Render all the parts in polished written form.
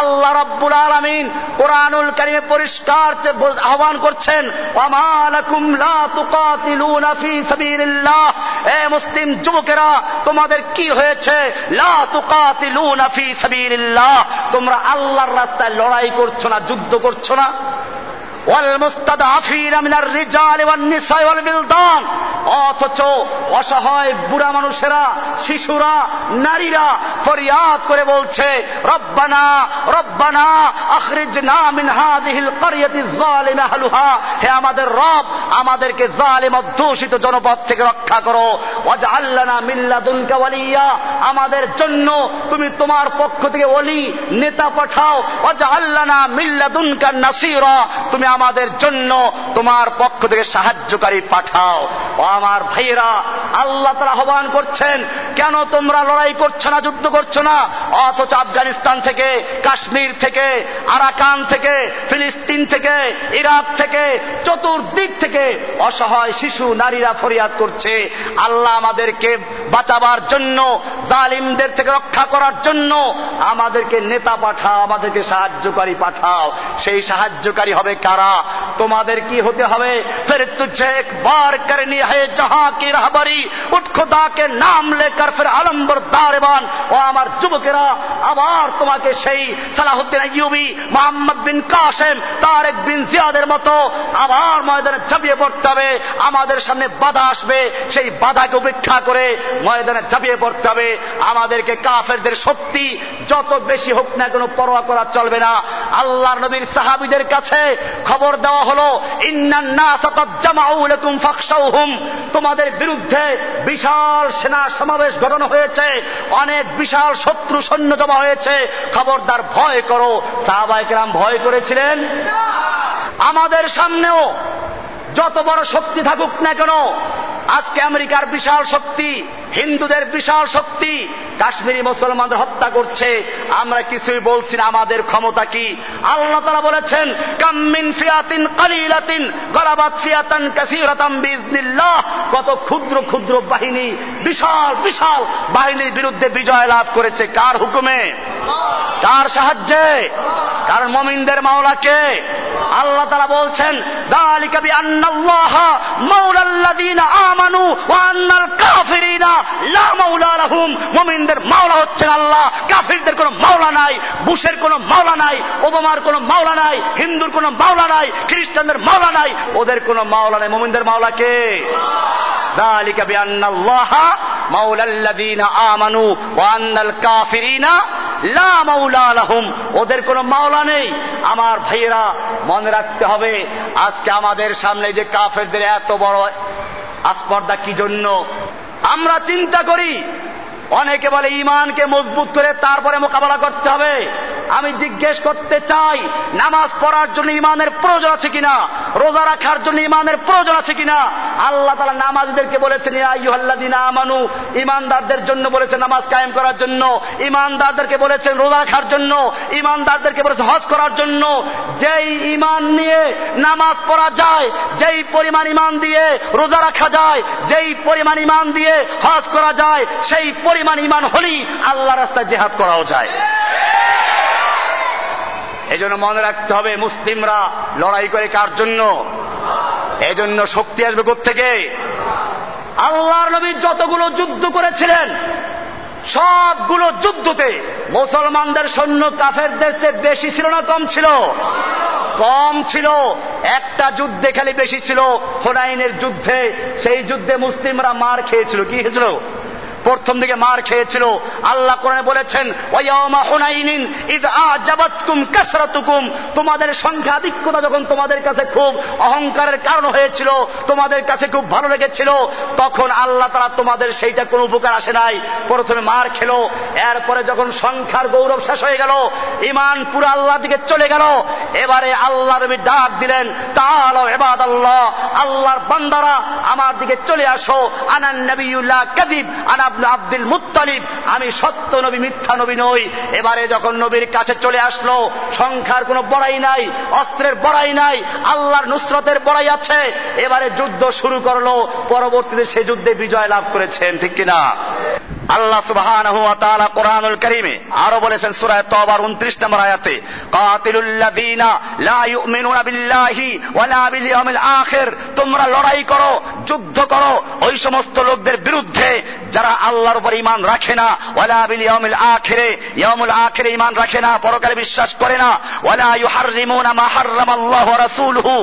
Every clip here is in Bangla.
আল্লাহ রাব্বুল আলামিন কোরআনুল কারীমে পরিষ্কার আহ্বান করছেন, ওয়ামা লাকুম লা তুকাতিলুনা ফি সাবিলিল্লাহ, এ মুসলিম যুবকেরা তোমাদের কি হয়েছে? লা তুকাতিলুনা ফি সাবিলিল্লাহ, তোমরা আল্লাহর রাস্তায় লড়াই করছো না, যুদ্ধ করছো না। ওয়াল মুস্তাদআফিনা মিনার রিজালি ওয়ান নিসাই ওয়াল বিলদান, অথচ অসহায় বুড়া মানুষেরা, শিশুরা, নারীরা ফরিয়াদ করে বলছে, রব্বানা রব্বানা আখরিজনা মিন হাযিহিল ক্বরিয়াতি যালিমা আহলুহা, হে আমাদের রব, আমাদেরকে জালিম অধ্যুষিত জনপদ থেকে রক্ষা করো। ওয়াজআল লানা মিন লাদুনকা ওয়ালিয়া, আমাদের জন্য তুমি তোমার পক্ষ থেকে ওলি নেতা পাঠাও। ওয়াজআল লানা মিন লাদুনকা নাসীরা, তুমি আমাদের জন্য তোমার পক্ষ থেকে সাহায্যকারী পাঠাও। ও আমার ভাইয়েরা, আল্লাহ তাআলা আহ্বান করছেন, কেন তোমরা লড়াই করছো না, যুদ্ধ করছো না? অথচ আফগানিস্তান থেকে, কাশ্মীর থেকে, আরাকান থেকে, ফিলিস্তিন থেকে, ইরাক থেকে, চতুর্দিক থেকে অসহায় শিশু, নারীরা ফরিয়াদ করছে, আল্লাহ আমাদেরকে বাঁচাবার জন্য, জালিমদের থেকে রক্ষা করার জন্য আমাদেরকে নেতা পাঠাও, আমাদেরকে সাহায্যকারী পাঠাও। সেই সাহায্যকারী হবে কারা? তোমাদের কি হতে হবে? ফির তুঝে একবার করনি है जहां की रहबरी, उठ खुदा के नाम लेकर फिर आलम बरदारबान। ও আমার যুবকেরা, আবার তোমাকে সেই সালাহুদ্দিন আইয়ুবী, মোহাম্মদ বিন কাসেম, তারেক বিন জিয়াদের মতো আবার ময়দানে ঝাঁপিয়ে পড়তে হবে। আমাদের সামনে বাধা আসবে, সেই বাধাকে উপেক্ষা করে ময়দানে ঝাঁপিয়ে পড়তে হবে। আমাদেরকে কাফেরদের শক্তি যত বেশি হোক না, কোনো পরোয়া করা চলবে না। আল্লাহর নবীর সাহাবীদের কাছে খবর দেওয়া হলো, ইন্নান নাসা কাদ জামাউ লাকুম ফাখশাউহুম, তোমাদের বিরুদ্ধে বিশাল সেনা সমাবেশ ঘটানো হয়েছে, অনেক বিশাল শত্রু সৈন্য জমা হয়েছে, খবরদার ভয় করো। সাহাবায়ে কেরাম ভয় করেছিলেন? আমাদের সামনেও যত বড় শক্তি থাকুক না কেন, আজকে আমেরিকার বিশাল শক্তি, হিন্দুদের বিশাল শক্তি কাশ্মীরি মুসলমানদের হত্যা করছে, আমরা কিছুই বলছি না। আমাদের ক্ষমতা কি? আল্লাহ তাআলা বলেছেন, কাম মিন ফিয়াতিন কালিলাতিন গালাবাত ফিয়াতান কাসীরাতান বিইজনিল্লাহ, কত ক্ষুদ্র ক্ষুদ্র বাহিনী বিশাল বিশাল বাহিনীর বিরুদ্ধে বিজয় লাভ করেছে। কার হুকুমে? কার সাহায্যে? কারণ মুমিনদের মাওলা কে? আল্লাহ তাআলা বলছেন, যালিকা বিআন্নাল্লাহা মাওলাল্লাযীনা আমানু ওয়া আন্নাল কাফিরিনা লা মাওলা লাহুম, মুমিনদের মাওলা হচ্ছেন আল্লাহ, কাফিরদের কোনো মাওলা নাই, বুশের কোনো মাওলা নাই, ওবামার কোনো মাওলা নাই, হিন্দুর কোনো মাওলা নাই, খ্রিস্টানদের মাওলা নাই, ওদের কোনো মাওলা নাই। মুমিনদের মাওলা কে? যালিকা বিআন্নাল্লাহা মাওলাল্লাযীনা আমানু ওয়া আন্নাল কাফিরিনা লা মাওলা লাহুম, ওদের কোনো মাওলা নেই। আমার ভাইয়েরা, মনে রাখতে হবে, আজকে আমাদের সামনে যে কাফেরদের এত বড় আস্পর্ধা কি জন্য? আমরা চিন্তা করি, অনেকে বলে ঈমানকে মজবুত করে তারপরে মোকাবেলা করতে হবে। আমি জিজ্ঞেস করতে চাই, নামাজ পড়ার জন্য ঈমানের প্রয়োজন আছে কিনা? রোজা রাখার জন্য ঈমানের প্রয়োজন আছে কিনা? আল্লাহ তাআলা নামাজীদেরকে বলেছেন, ইয়া আইয়ুহাল্লাযীনা আমানু, ঈমানদারদের জন্য বলেছেন নামাজ কায়েম করার জন্য, ঈমানদারদেরকে বলেছেন রোজা রাখার জন্য, ঈমানদারদেরকে বলেছেন হজ করার জন্য। যেই ঈমান নিয়ে নামাজ পড়া যায়, যেই পরিমাণ ঈমান দিয়ে রোজা রাখা যায়, যেই পরিমাণ ঈমান দিয়ে হজ করা যায়, সেই পরিমাণ ঈমান হলেই আল্লাহর রাস্তায় জিহাদ করাও যায়। এজন্য মনে রাখতে হবে, মুসলিমরা লড়াই করে কার জন্য? এজন্য শক্তি আসবে কোত্থেকে? আল্লাহর নবী যতগুলো যুদ্ধ করেছিলেন, সবগুলো যুদ্ধতে মুসলমানদের সৈন্য কাফেরদের চেয়ে বেশি ছিল না কম ছিল? কম ছিল। একটা যুদ্ধে খালি বেশি ছিল, হুনাইনের যুদ্ধে। সেই যুদ্ধে মুসলিমরা মার খেয়েছিল। কি হয়েছিল? প্রথম দিকে মার খেয়েছিল। আল্লাহ কোরআনে বলেছেন, ওয়ায়াউমা হুনাইনিন ইয আ'জাবাতকুম কাসরাতুকুম, তোমাদের সংখ্যাধিক্যতা যখন তোমাদের কাছে খুব অহংকারের কারণ হয়েছিল, তোমাদের কাছে খুব ভালো লেগেছিল, তখন আল্লাহ তাআলা তোমাদের সেইটা কোনো উপকার আসে নাই। প্রথমে মার খেলো, এরপরে যখন সংখ্যার গৌরব শেষ হয়ে গেল, ঈমান পুরো আল্লাহর দিকে চলে গেল, এবারে আল্লাহর নবী ডাক দিলেন, তাআলা ইবাদাল্লাহ, আল্লাহর বান্দারা আমার দিকে চলে আসো, আনান নবিয়্যুল্লাহ কাযিব, আনা আব্দুল মুত্তালিব, আমি সত্য নবী, মিথ্যা নবী নই। এবারে যখন নবীর কাছে চলে আসলো, সংখ্যার কোনো বড়াই নাই, অস্ত্রের বড়াই নাই, আল্লাহর নুসরতের বড়াই আছে। এবারে যুদ্ধ শুরু করলো, পরবর্তীতে সে যুদ্ধে বিজয় লাভ করেছেন। ঠিক কিনা? আল্লাহ সুবহানাহু ওয়া তাআলা কোরআনুল কারীমে আরো বলেছেন সূরা তাওবার 29 নম্বর আয়াতে, কাতিলুল লাযীনা লা ইউমিনুনা বিল্লাহি ওয়ালা বিল ইয়াউমিল আখির, তোমরা লড়াই করো, যুদ্ধ করো ওই সমস্ত লোকদের বিরুদ্ধে যারা আল্লাহর উপর ঈমান রাখে না, ওয়ালা বিল ইয়াউমিল আখিরে, ইয়াউমুল আখিরে ঈমান রাখে না, পরকালে বিশ্বাস করে না, ওয়ালা ইউহাররিমুনা মা হাররামাল্লাহু ওয়া রাসূলুহু,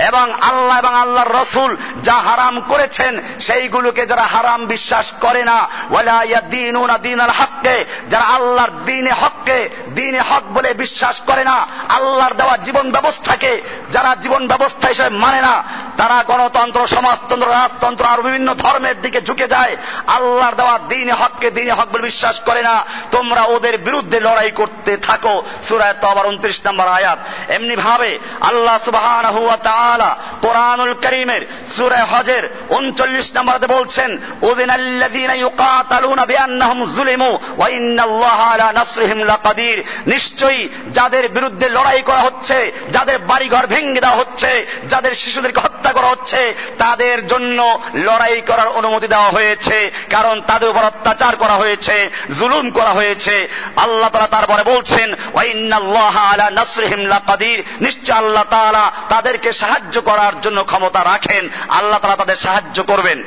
এবং আল্লাহ এবং আল্লাহর রাসূল যা হারাম করেছেন সেইগুলোকে যারা হারাম বিশ্বাস করে না, ওয়ালা ইয়াদিনুনা দীনাল হককে, যারা আল্লাহর দ্বীনে হককে দ্বীনে হক বলে বিশ্বাস করে না, আল্লাহর দেওয়া জীবন ব্যবস্থাকে যারা জীবন ব্যবস্থা হিসেবে মানে না, তারা গণতন্ত্র, সমাজতন্ত্র, রাজতন্ত্র আর বিভিন্ন ধর্মের দিকে ঝুঁকে যায়, আল্লাহর দেওয়া দ্বীনে হককে দ্বীনে হক বলে বিশ্বাস করে না, তোমরা ওদের বিরুদ্ধে লড়াই করতে থাকো। সূরা তাওবার 29 নম্বর আয়াত। এমনি ভাবে আল্লাহ সুবহানাহু ওয়া তাআলা কোরআনুল কারীমের সূরা হজের 39 নম্বরে বলছেন, উযিনাল্লাযীনা ইউকাতালুনা বিআন্নাহুম যুলিমু ওয়া ইন্নাল্লাহা আলা নাসরিহিম লাকাদির, নিশ্চয়ই যাদের বিরুদ্ধে লড়াই করা হচ্ছে, যাদের বাড়িঘর ভেঙে দেওয়া হচ্ছে, যাদের শিশুদেরকে হত্যা করা হচ্ছে, তাদের জন্য লড়াই করার অনুমতি দেওয়া হয়েছে, কারণ তাদের উপর অত্যাচার করা হয়েছে, জুলুম করা হয়েছে। আল্লাহ তাআলা তারপরে বলছেন, ওয়া ইন্নাল্লাহা আলা নাসরিহিম লাকাদির, নিশ্চয় আল্লাহ তাআলা তাদেরকে সাহায্য করার জন্য ক্ষমতা রাখেন, আল্লাহ তাআলা তাদের সাহায্য করবেন।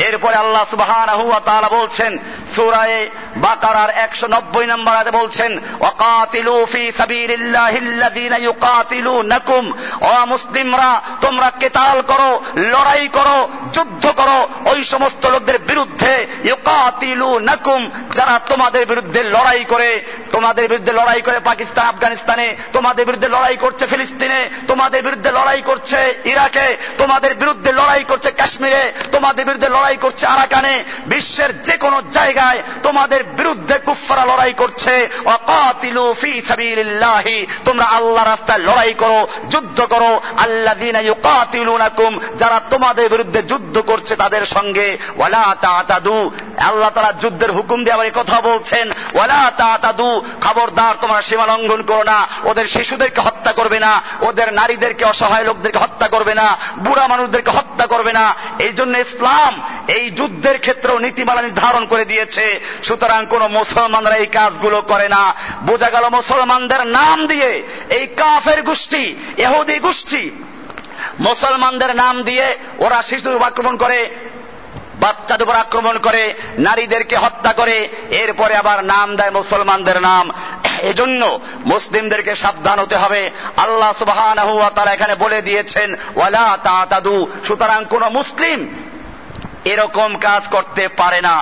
এরপরে আল্লাহ সুবহানাহু ওয়া তাআলা বলছেন সূরা বাকারার 190 নম্বর আয়াতে বলছেন, ওয়াকাতিলু ফি সাবিলিল্লাহিল্লাযীনা ইউকাতিলুনাকুম, ও মুসলিমরা তোমরা কিতাল করো, লড়াই করো, যুদ্ধ করো ওই সমস্ত লোকদের বিরুদ্ধে, ইউকাতিলুনাকুম, যারা তোমাদের বিরুদ্ধে লড়াই করে, তোমাদের বিরুদ্ধে লড়াই করে পাকিস্তান, আফগানিস্তানে, তোমাদের বিরুদ্ধে লড়াই করছে ফিলিস্তিনে, তোমাদের বিরুদ্ধে লড়াই করছে ইরাকে, তোমাদের বিরুদ্ধে লড়াই করছে কাশ্মীরে, তোমাদের বিরুদ্ধে লড়াই করছে আরাকানে, বিশ্বের যে কোনো জায়গায় তোমাদের বিরুদ্ধে কুফফাররা লড়াই করছে। ওয়াকাতিলু ফি সাবিলিল্লাহি, তোমরা আল্লাহর রাস্তায় লড়াই করো, যুদ্ধ করো, আল্লাযীনা ইউকাতিলুনাকুম, যারা তোমাদের বিরুদ্ধে যুদ্ধ করছে তাদের সঙ্গে। ওয়ালা তা'তাদু, আল্লাহ তাআলা যুদ্ধের হুকুম দিয়ে আবার এই কথা বলছেন, ওয়ালা তা'তাদু, খবরদার তোমরা সীমা লঙ্ঘন করো না, ওদের শিশুদেরকে হত্যা করবে না, ওদের নারীদেরকে, অসহায় লোকদেরকে হত্যা করবে না, বুড়া মানুষদেরকে হত্যা করবে না। এই জন্য ইসলাম এই যুদ্ধের ক্ষেত্রেও নীতিমালা নির্ধারণ করে দিয়েছে। সুতরাং কোন মুসলমানরা এই কাজগুলো করে না। বোঝা গেল মুসলমানদের নাম দিয়ে এই কাফের গোষ্ঠী, ইহুদি গোষ্ঠী মুসলমানদের নাম দিয়ে ওরা শিশুদের উপর আক্রমণ করে, বাচ্চাদের উপর আক্রমণ করে, নারীদেরকে হত্যা করে, এরপরে আবার নাম দেয় মুসলমানদের নাম। এজন্য মুসলিমদেরকে সাবধান হতে হবে। আল্লাহ সুবহানাহু ওয়া তাআলা এখানে বলে দিয়েছেন, ওয়ালা তা'তাদু, সুতরাং কোন মুসলিম এরকম কাজ করতে পারে না।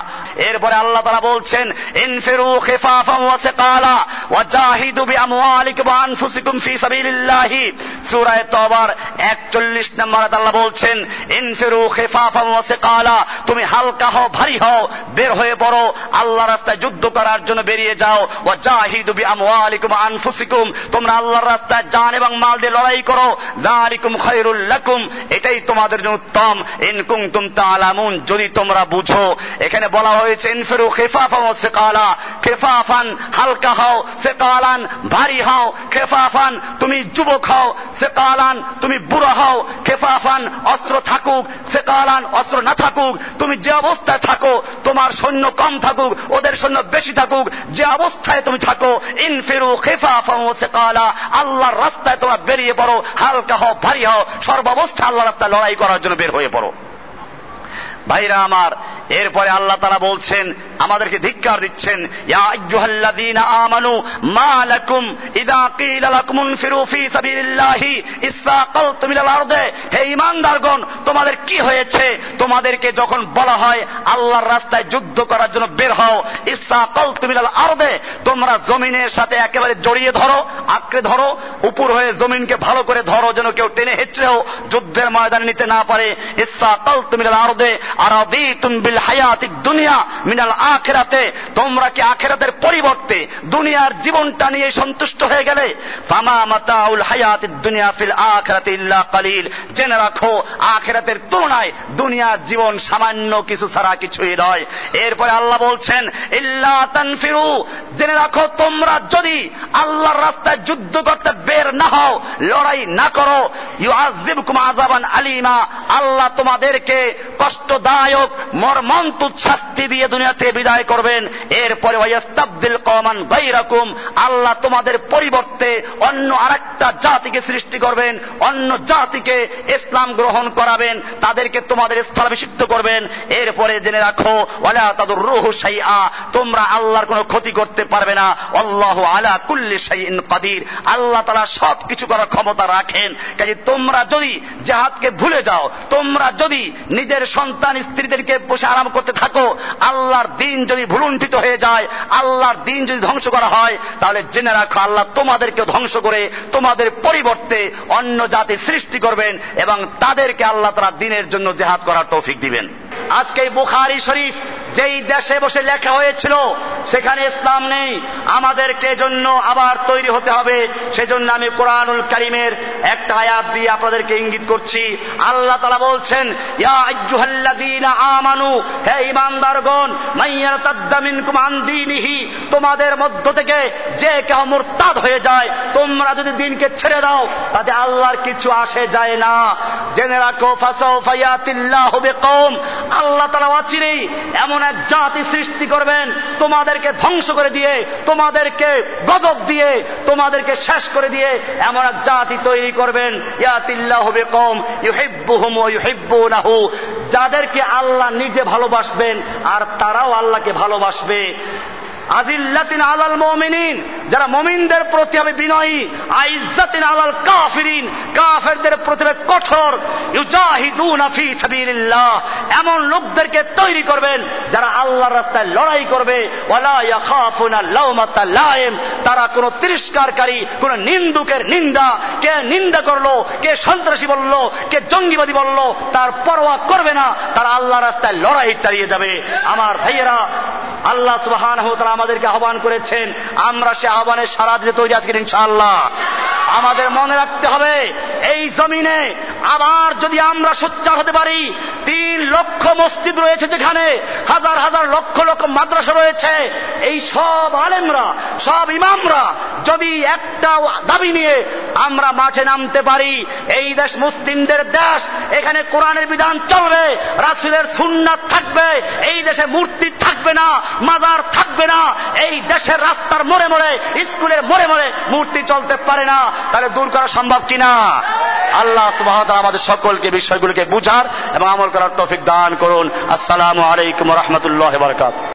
এরপরে আল্লাহ তাআলা বলছেন, ইনফিরু খিফাফান ওয়া সিকালা ওয়া জাহিদু বিআমওয়ালিকুম ওয়া আনফুসিকুম ফি সাবিলিল্লাহি। সূরা তাওবার 41 নম্বরে আল্লাহ বলছেন, ইনফিরু খিফাফান ওয়া সিকালা, তুমি হালকা হও, ভারী হও, বের হয়ে পড়ো, আল্লাহর রাস্তায় যুদ্ধ করার জন্য বেরিয়ে যাও। ওয়া জাহিদু বিআমওয়ালিকুম ওয়া আনফুসিকুম, তোমরা আল্লাহর রাস্তায় জান এবং মাল দিয়ে লড়াই করো। যালিকুম খায়রুল লাকুম, এটাই তোমাদের জন্য উত্তম। ইন কুনতুম তা'লামুন, যদি তোমরা বুঝো। এখানে বলা হয়েছে ইনফিরু খিফাফান ওয়া সিকালা, খিফাফান হালকা হও, সিকালান ভারী হও। খিফাফান তুমি যুবক হও, সিকালান তুমি বুড়া হও। খিফাফান অস্ত্র থাকুক, সিকালান অস্ত্র না থাকুক, তুমি যে অবস্থায় থাকো, তোমার সৈন্য কম থাকুক, ওদের সৈন্য বেশি থাকুক, যে অবস্থায় তুমি থাকো, ইনফিরু খিফাফান ওয়া সিকালা, আল্লাহর রাস্তায় তোমরা বেরিয়ে পড়ো, হালকা হও, ভারী হও, সর্বাবস্থায় আল্লাহর রাস্তায় লড়াই করার জন্য বের হয়ে পড়ো। ভাইরা আমার, এরপরে আল্লাহ তাআলা বলছেন, আমাদেরকে ধিক্কার দিচ্ছেন, ইয়া আইয়ুহাল্লাযীনা আমানু মা লাকুম ইযা ক্বিলা লাকুম ইনফিরু ফি সাবিলিল্লাহি ইসসাকালতুম ইলাল আরদে, হে ঈমানদারগণ তোমাদের কি হয়েছে, তোমাদেরকে যখন বলা হয় আল্লাহর রাস্তায় যুদ্ধ করার জন্য বের হও, ইসসাকালতুম ইলাল আরদে, তোমরা জমিনের সাথে একেবারে জড়িয়ে ধরো, আঁকড়ে ধরো, উপর হয়ে জমিনকে ভালো করে ধরো, যেন কেউ টেনে হেঁচড়েও যুদ্ধের ময়দানে নিতে না পারে। ইসসাকালতুম ইলাল আরদে আরাদিতুম বিল হায়াতিদ দুনিয়া মিনাল আখিরাতে, তোমরা কি আখিরাতের পরিবর্তে দুনিয়ার জীবনটা নিয়ে সন্তুষ্ট হয়ে গেলে? ফামা মাতাউল হায়াতিদ দুনিয়া ফিল আখিরাতি ইল্লা কালিল, জেনে রাখো আখিরাতের তুলনায় দুনিয়ার জীবন সামান্য কিছু ছাড়া কিছুই নয়। এরপরে আল্লাহ বলছেন, ইল্লা তানফিরু, জেনে রাখো তোমরা যদি আল্লাহর রাস্তায় যুদ্ধ করতে বের না হও, লড়াই না করো, ইউআযিবকুম আযাবান আলিমা, আল্লাহ তোমাদেরকে কষ্টদায়ক মর্মন্তুদ শাস্তি দিয়ে দুনিয়াতে বিদায় করবেন। এরপরে ওয়ায়াস্তাবদিল কওমান গায়রাকুম, আল্লাহ তোমাদের পরিবর্তে অন্য আরেকটা জাতিকে সৃষ্টি করবেন, অন্য জাতিকে ইসলাম গ্রহণ করাবেন, তাদেরকে তোমাদের স্থলাভিষিক্ত করবেন। এরপরে জেনে রাখো ওয়ালা তাদুররুহু শাইআ, তোমরা আল্লাহর কোনো ক্ষতি করতে পারবে না। আল্লাহু আলা কুল্লি শাইইন কাদির, আল্লাহ তাআলা সবকিছু করার ক্ষমতা রাখেন। কাজে তোমরা যদি জিহাদকে ভুলে যাও, তোমরা যদি নিজের সন্তান স্ত্রীদেরকে বসে আরাম করতে থাকো, আল্লাহর দ্বীন যদি ভুলুণ্ঠিত হয়ে যায়, আল্লাহর দ্বীন যদি ধ্বংস করা হয়, তাহলে জেনে রাখো আল্লাহ তোমাদেরকে ধ্বংস করে তোমাদের পরিবর্তে অন্য জাতি সৃষ্টি করবেন এবং তাদেরকে আল্লাহ তাআলা দ্বীনের জন্য জিহাদ করার তৌফিক দিবেন। আজকে বুখারী শরীফ যেই দেশে বসে লেখা হয়েছিল সেখানে ইসলাম নেই, আমাদেরকে জন্য আবার তৈরি হতে হবে। সেজন্য আমি কোরআনুল কারীমের একটা আয়াত দিয়ে আপনাদেরকে ইঙ্গিত করছি। আল্লাহ তাআলা বলছেন, ইয়া আইয়ুহাল্লাযীনা আমানু, হে ঈমানদারগণ, মাইয়ারতাদ্দা মিনকুম আন দীনিহি, তোমাদের মধ্য থেকে যে কেউ মুরতাদ হয়ে যায়, তোমরা যদি দ্বীনকে ছেড়ে দাও তাতে আল্লাহর কিছু আসে যায় না। জেনে রাখো ফাসাউফা ইয়াতিল্লাহু বিকওম, আল্লাহ তাআলা অচিরেই এমন এক জাতি সৃষ্টি করবেন, তোমাদেরকে ধ্বংস করে দিয়ে, তোমাদেরকে গজব দিয়ে, তোমাদেরকে শেষ করে দিয়ে এমন এক জাতি তৈরি করবেন, ইয়াতিল্লাহু বিকওম ইউহিব্বুহুম ওয়া ইউহিব্বুনাহু, যাদেরকে আল্লাহ নিজে ভালোবাসবেন আর তারাও আল্লাহকে ভালোবাসবে। আজিল্লাতিন আলাল মুমিনিন, যারা মুমিনদের প্রতি হবে বিনয়ী, আইজ্জাতিন আলাল কাফিরিন, কাফেরদের প্রতি কঠোর, ইউজাহিদুনা ফি সাবিলিল্লাহ, এমন লোকদেরকে তৈরি করবেন যারা আল্লাহর রাস্তায় লড়াই করবে। ওয়ালা ইয়াখাফুনা লাওমাতা লাইম, তারা কোন তিরস্কারকারী, কোন নিন্দুকের নিন্দা, কে নিন্দা করলো, কে সন্ত্রাসী বললো, কে জঙ্গিবাদী বললো, তার পরোয়া করবে না, তারা আল্লাহর রাস্তায় লড়াই চালিয়ে যাবে। আমার ভাইয়েরা, আল্লাহ সুবহানাহু ওয়া তাআলা আমাদেরকে আহ্বান করেছেন, আমরা সে আহ্বানের সাড়া দিতে তৈরি আছি ইনশাআল্লাহ। আমাদের মনে রাখতে হবে, এই জমিনে আবার যদি আমরা সোচ্চার হতে পারি, 3 লক্ষ মসজিদ রয়েছে, যেখানে হাজার হাজার লক্ষ লক্ষ মাদ্রাসা রয়েছে, এই সব আলেমরা, সব ইমামরা যদি একটা দাবি নিয়ে আমরা মাঠে নামতে পারি, এই দেশ মুসলিমদের দেশ, এখানে কোরআনের বিধান চলবে, রাসূলের সুন্নাত থাকবে, এই দেশে মূর্তি থাকবে না, মাজার থাকবে না, এই দেশের রাস্তার মোড়ে মোড়ে, স্কুলের মোড়ে মোড়ে মূর্তি চলতে পারে না, তাহলে দূর করা সম্ভব কিনা? আল্লাহ সুবহানাহু ওয়া তাআলা আমাদের সকলকে বিষয়গুলোকে বুঝার এবং আমল করার তৌফিক দান করুন। আসসালামু আলাইকুম ওয়া রাহমাতুল্লাহি ওয়া বারাকাতুহু।